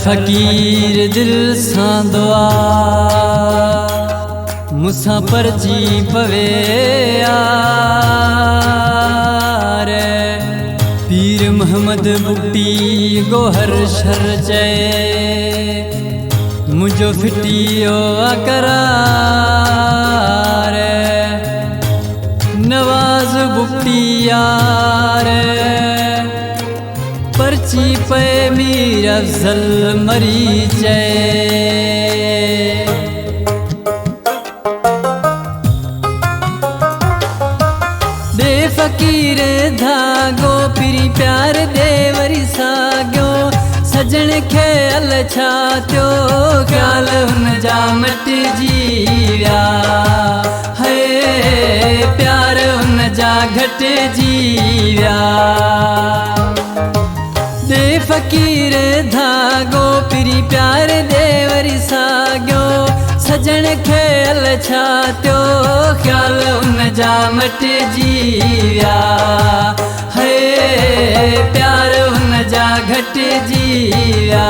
फ़कीर दिल सां दुआ मुसां परजी पवे यार। पीर मोहम्मद बुट्टी गोहर शर चए मुझो फिटियो करार। नवाज बुट्टी यार पर्ची पे मीर अफजल मरी चए। दे फ़कीर धागो पिरी प्यार दे वरी साॻियो सजण खे अल छा थियो ख़्याल हुन जा मटिजी विया। है प्यार हुन जा घटिजी विया। दे फ़कीर धागो पिरी प्यार दे वरी साॻियो सजण खे अल छा थियो ख़्याल हुन जा मटिजी विया। है प्यार हुन जा घटिजी विया।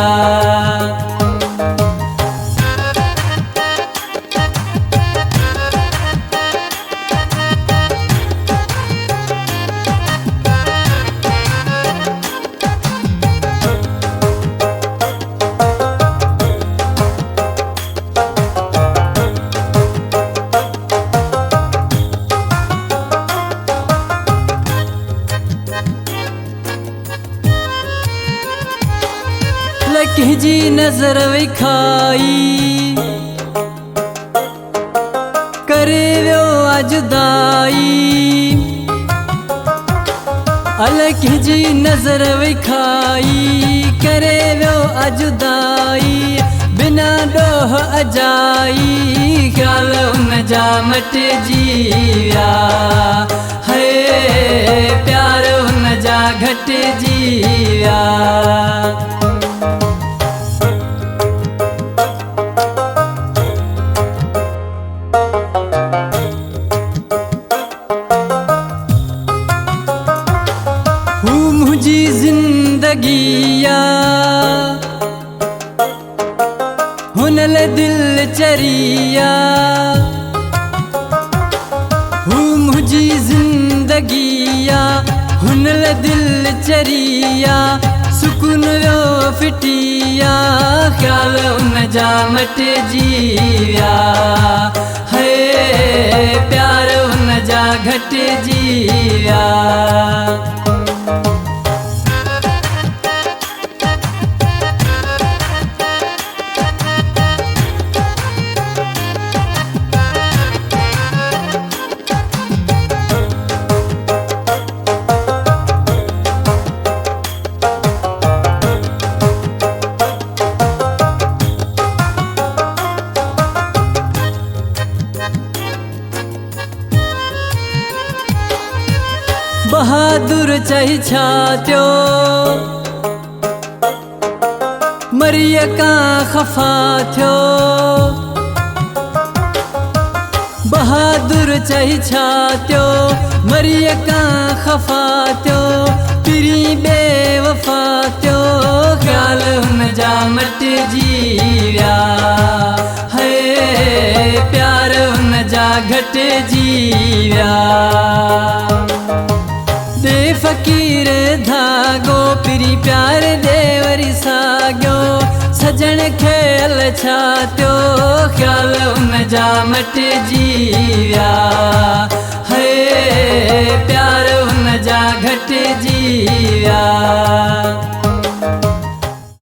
लकी जी नज़र विखाई करे वियो जुदाई। अलकी जी नज़र विखाई करे वियो जुदाई बिना ॾोह अजाई ख़्याल हुन जा मटिजी विया। है प्यार हुन जा घटिजी विया। मुझी जिंदगिया हुनल दिल चरिया। मुझी जिंदगिया हुनल दिल चरिया सुकून वियो फिटिया ख़्याल हुन जा मटिजी विया। है प्यार हुन जा घटिजी विया। बहादुर चई छा थियो मरीअ खां ख़फ़ा थियो। बहादुर चई छा थियो मरीअ खां ख़फ़ा थियो पिरी बेवफ़ा थियो ख़्याल हुन जा मटिजी विया। है प्यार हुन जा घटिजी विया। दे फ़कीर धागो पिरी प्यार दे वरी साॻियो सजण खे अल छा थियो ख़्याल हुन जा मटिजी विया।